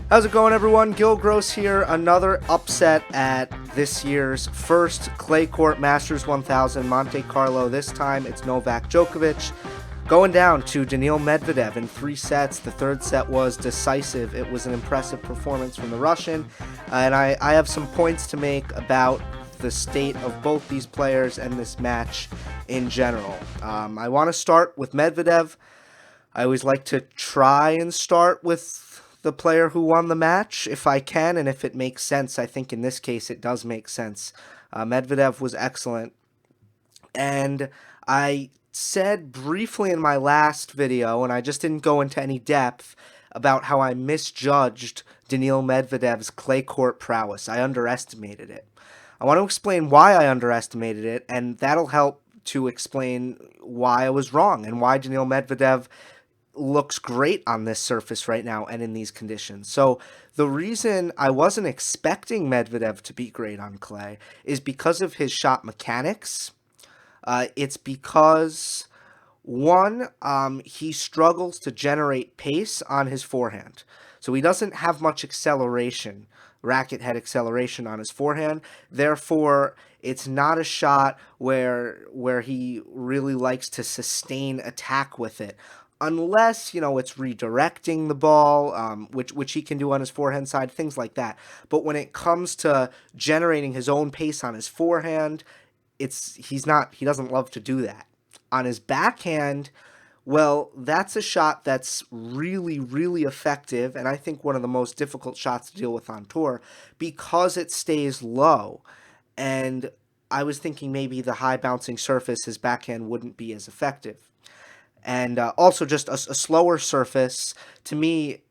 How's it going, everyone? Gill Gross here. Another upset at this year's first clay court Masters 1000 Monte Carlo. This time it's Novak Djokovic going down to Daniil Medvedev in 3 sets. The third set was decisive. It was an impressive performance from the Russian, and I have some points to make about the state of both these players and this match in general. I want to start with Medvedev. I always like to try and start with the player who won the match if I can, and if it makes sense. I think in this case it does make sense. Medvedev was excellent, and I said briefly in my last video, and I just didn't go into any depth, about how I misjudged Daniil Medvedev's clay court prowess. I underestimated it. I want to explain why I underestimated it, and that'll help to explain why I was wrong and why Daniil Medvedev looks great on this surface right now and in these conditions. So the reason I wasn't expecting Medvedev to be great on clay is because of his shot mechanics. It's because, one, he struggles to generate pace on his forehand. So he doesn't have much acceleration, racket head acceleration on his forehand. Therefore, it's not a shot where he really likes to sustain attack with it. Unless, it's redirecting the ball, which he can do on his forehand side, things like that. But when it comes to generating his own pace on his forehand, he doesn't love to do that. On his backhand, well, that's a shot that's really, really effective, and I think one of the most difficult shots to deal with on tour because it stays low. And I was thinking maybe the high bouncing surface, his backhand wouldn't be as effective. And also just a slower surface, to me,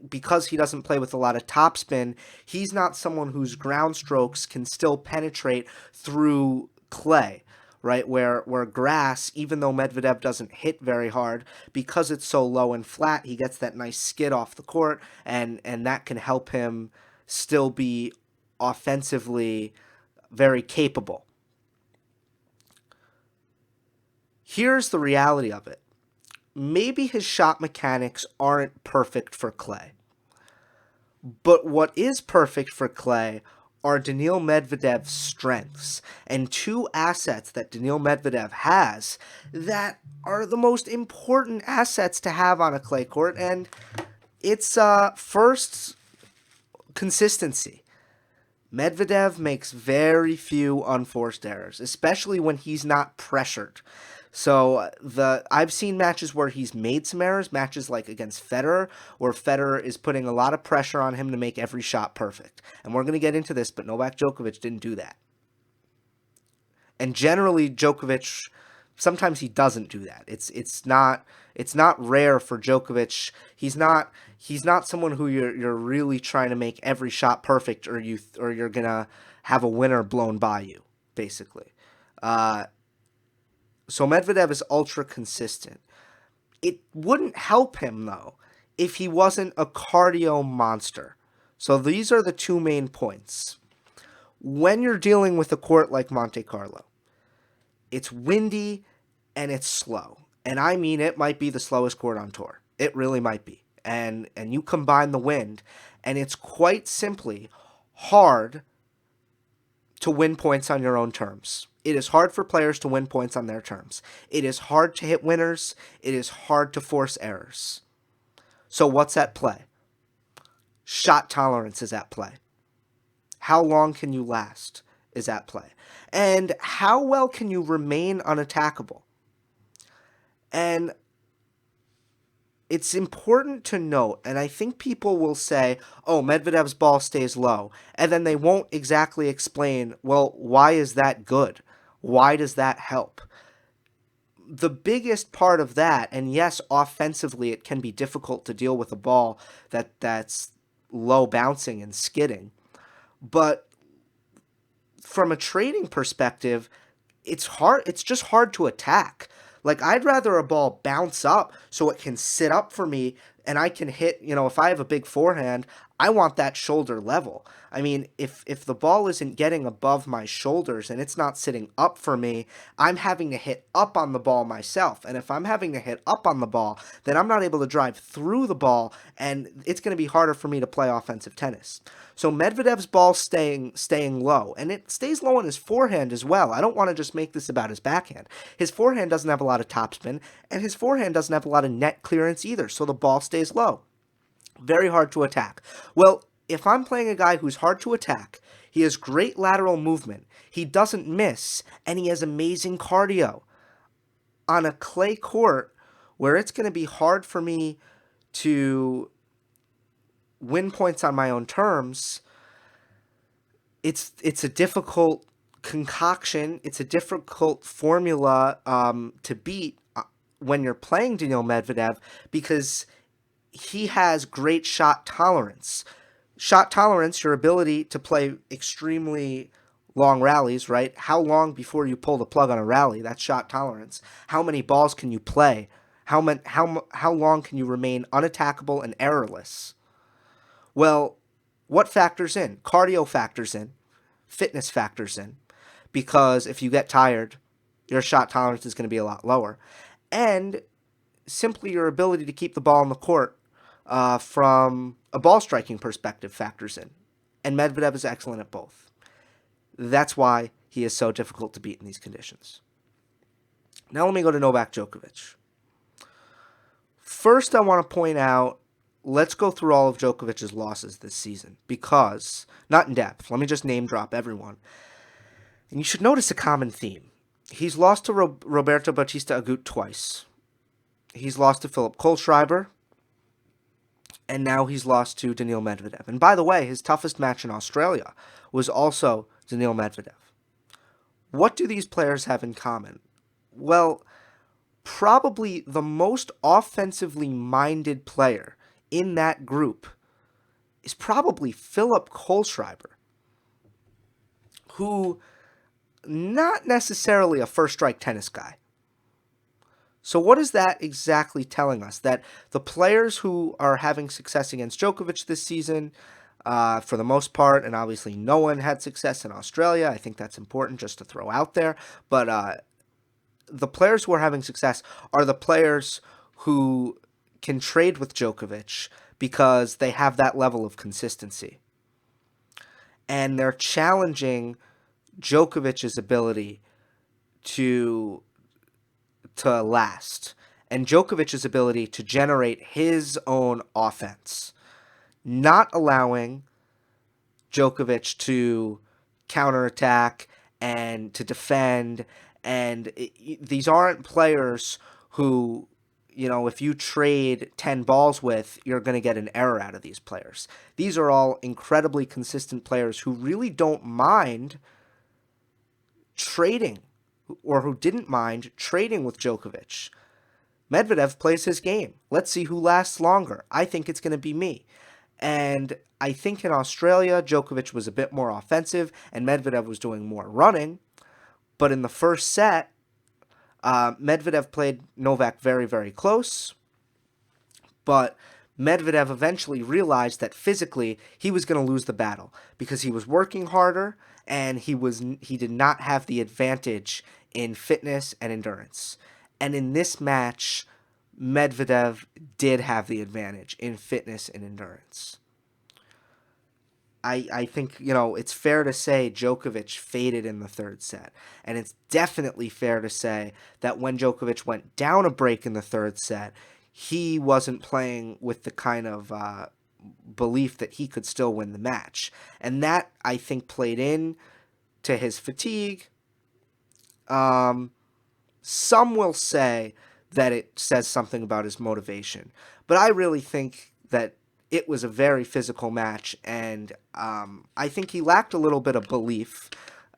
because he doesn't play with a lot of topspin, he's not someone whose ground strokes can still penetrate through clay, right? Where grass, even though Medvedev doesn't hit very hard, because it's so low and flat, he gets that nice skid off the court, and that can help him still be offensively very capable. Here's the reality of it. Maybe his shot mechanics aren't perfect for clay. But what is perfect for clay are Daniil Medvedev's strengths, and 2 assets that Daniil Medvedev has that are the most important assets to have on a clay court, and it's first, consistency. Medvedev makes very few unforced errors, especially when he's not pressured. So I've seen matches where he's made some errors, matches like against Federer, where Federer is putting a lot of pressure on him to make every shot perfect. And we're going to get into this, but Novak Djokovic didn't do that. And generally, Djokovic, sometimes he doesn't do that. It's not rare for Djokovic. He's not someone who you're really trying to make every shot perfect, or you're gonna have a winner blown by you, basically. So Medvedev is ultra consistent. It wouldn't help him, though, if he wasn't a cardio monster. So these are the 2 main points. When you're dealing with a court like Monte Carlo, it's windy and it's slow. And I mean, it might be the slowest court on tour. It really might be. And you combine the wind, and it's quite simply hard to win points on your own terms. It is hard for players to win points on their terms. It is hard to hit winners. It is hard to force errors. So what's at play? Shot tolerance is at play. How long can you last is at play. And how well can you remain unattackable? And it's important to note, and I think people will say, oh, Medvedev's ball stays low, and then they won't exactly explain, well, why is that good? Why does that help? The biggest part of that, and yes, offensively it can be difficult to deal with a ball that's low bouncing and skidding, but from a trading perspective, it's just hard to attack. Like, I'd rather a ball bounce up so it can sit up for me and I can hit, if I have a big forehand, I want that shoulder level. I mean, if the ball isn't getting above my shoulders and it's not sitting up for me, I'm having to hit up on the ball myself. And if I'm having to hit up on the ball, then I'm not able to drive through the ball, and it's going to be harder for me to play offensive tennis. So Medvedev's ball staying low, and it stays low on his forehand as well. I don't want to just make this about his backhand. His forehand doesn't have a lot of topspin, and his forehand doesn't have a lot of net clearance either, so the ball stays low. Very hard to attack. Well, if I'm playing a guy who's hard to attack, he has great lateral movement, he doesn't miss, and he has amazing cardio. On a clay court where it's going to be hard for me to win points on my own terms, it's a difficult concoction. It's a difficult formula to beat when you're playing Daniil Medvedev, because he has great shot tolerance. Shot tolerance, your ability to play extremely long rallies, right? How long before you pull the plug on a rally? That's shot tolerance. How many balls can you play? How long can you remain unattackable and errorless? Well, what factors in? Cardio factors in. Fitness factors in. Because if you get tired, your shot tolerance is going to be a lot lower. And simply your ability to keep the ball in the court from a ball striking perspective factors in. And Medvedev is excellent at both. That's why he is so difficult to beat in these conditions. Now let me go to Novak Djokovic. First, I want to point out, let's go through all of Djokovic's losses this season, because, not in depth, let me just name drop everyone. And you should notice a common theme. He's lost to Roberto Bautista Agut twice. He's lost to Philip Kohlschreiber, and now he's lost to Daniil Medvedev. And by the way, his toughest match in Australia was also Daniil Medvedev. What do these players have in common? Well, probably the most offensively minded player in that group is probably Philip Kohlschreiber, who not necessarily a first-strike tennis guy. So what is that exactly telling us? That the players who are having success against Djokovic this season, for the most part, and obviously no one had success in Australia, I think that's important just to throw out there, but the players who are having success are the players who can trade with Djokovic because they have that level of consistency. And they're challenging Djokovic's ability to last, and Djokovic's ability to generate his own offense, not allowing Djokovic to counterattack and to defend. And these aren't players who, if you trade 10 balls with, you're going to get an error out of these players. These are all incredibly consistent players who really don't mind trading, or who didn't mind trading with Djokovic. Medvedev plays his game. Let's see who lasts longer. I think it's going to be me. And I think in Australia, Djokovic was a bit more offensive and Medvedev was doing more running. But in the first set, Medvedev played Novak very, very close. But Medvedev eventually realized that physically he was going to lose the battle because he was working harder and he did not have the advantage in fitness and endurance. And in this match, Medvedev did have the advantage in fitness and endurance. I think, it's fair to say Djokovic faded in the third set. And it's definitely fair to say that when Djokovic went down a break in the third set, he wasn't playing with the kind of belief that he could still win the match. And that, I think, played in to his fatigue. Some will say that it says something about his motivation. But I really think that it was a very physical match, and I think he lacked a little bit of belief,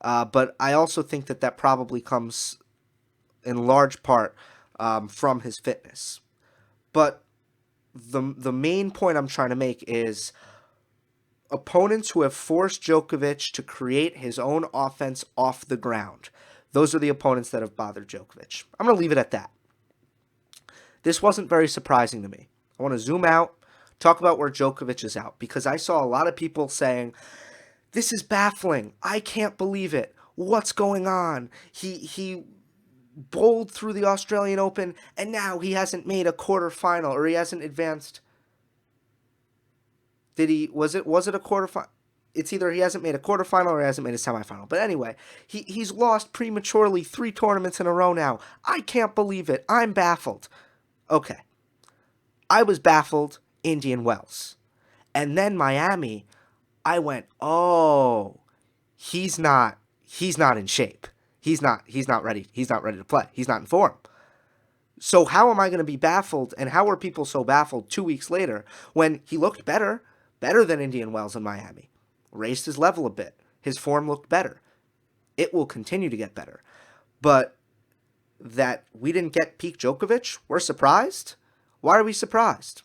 but I also think that probably comes in large part from his fitness. But the main point I'm trying to make is opponents who have forced Djokovic to create his own offense off the ground. Those are the opponents that have bothered Djokovic. I'm going to leave it at that. This wasn't very surprising to me. I want to zoom out, talk about where Djokovic is out, because I saw a lot of people saying, this is baffling. I can't believe it. What's going on? He bowled through the Australian Open, and now he hasn't made a quarterfinal, or he hasn't advanced. Did he? Was it a quarterfinal? It's either he hasn't made a quarterfinal or he hasn't made a semifinal. But anyway, he's lost prematurely 3 tournaments in a row now. I can't believe it. I'm baffled. Okay. I was baffled Indian Wells. And then Miami, I went, oh, he's not in shape. He's not ready. He's not ready to play. He's not in form. So how am I going to be baffled, and how are people so baffled 2 weeks later when he looked better than Indian Wells in Miami? Raised his level a bit. His form looked better. It will continue to get better. But that we didn't get peak Djokovic, we're surprised? Why are we surprised?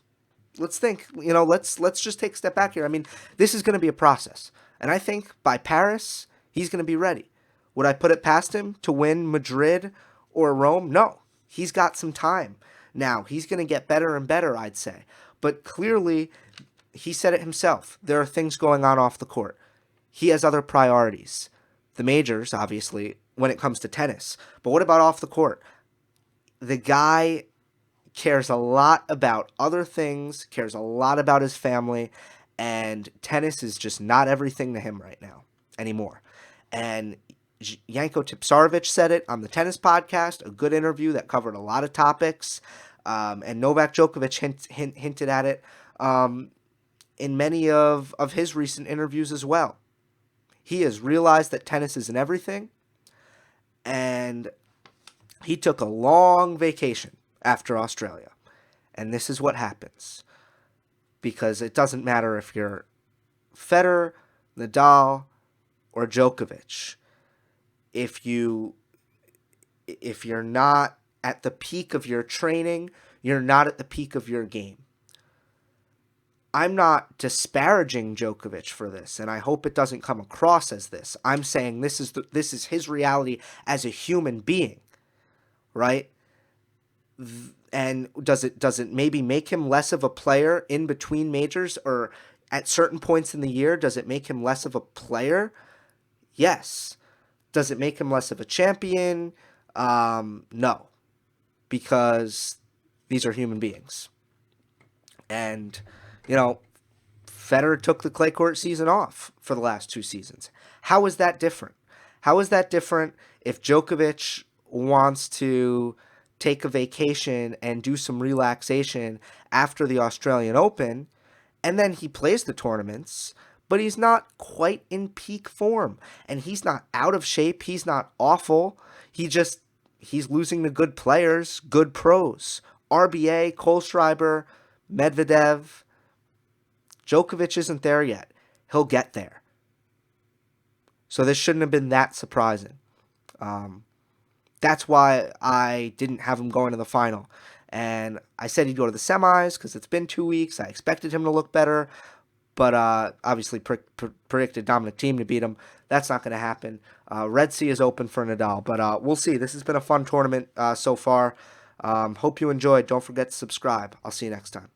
Let's think, let's just take a step back here. I mean, this is going to be a process. And I think by Paris, he's going to be ready. Would I put it past him to win Madrid or Rome? No. He's got some time. Now, he's going to get better and better, I'd say. But clearly, he said it himself. There are things going on off the court. He has other priorities. The majors, obviously, when it comes to tennis. But what about off the court? The guy cares a lot about other things, cares a lot about his family, and tennis is just not everything to him right now anymore. And Janko Tipsarevic said it on the tennis podcast, a good interview that covered a lot of topics, and Novak Djokovic hinted at it in many of his recent interviews as well. He has realized that tennis isn't everything, and he took a long vacation after Australia. And this is what happens. Because it doesn't matter if you're Federer, Nadal, or Djokovic. If you're not at the peak of your training, you're not at the peak of your game. I'm not disparaging Djokovic for this, and I hope it doesn't come across as this. I'm saying this is his reality as a human being, right? And does it maybe make him less of a player in between majors, or at certain points in the year? Does it make him less of a player? Yes. Does it make him less of a champion? No, because these are human beings. And, Federer took the clay court season off for the last 2 seasons. How is that different? How is that different if Djokovic wants to take a vacation and do some relaxation after the Australian Open, and then he plays the tournaments, but he's not quite in peak form, and he's not out of shape, he's not awful, he's losing to good players, good pros. RBA, Kohlschreiber, Medvedev. Djokovic isn't there yet. He'll get there. So this shouldn't have been that surprising. That's why I didn't have him going to the final. And I said he'd go to the semis because it's been 2 weeks. I expected him to look better, but obviously predicted Dominic Thiem to beat him. That's not going to happen. Red Sea is open for Nadal, but we'll see. This has been a fun tournament so far. Hope you enjoyed. Don't forget to subscribe. I'll see you next time.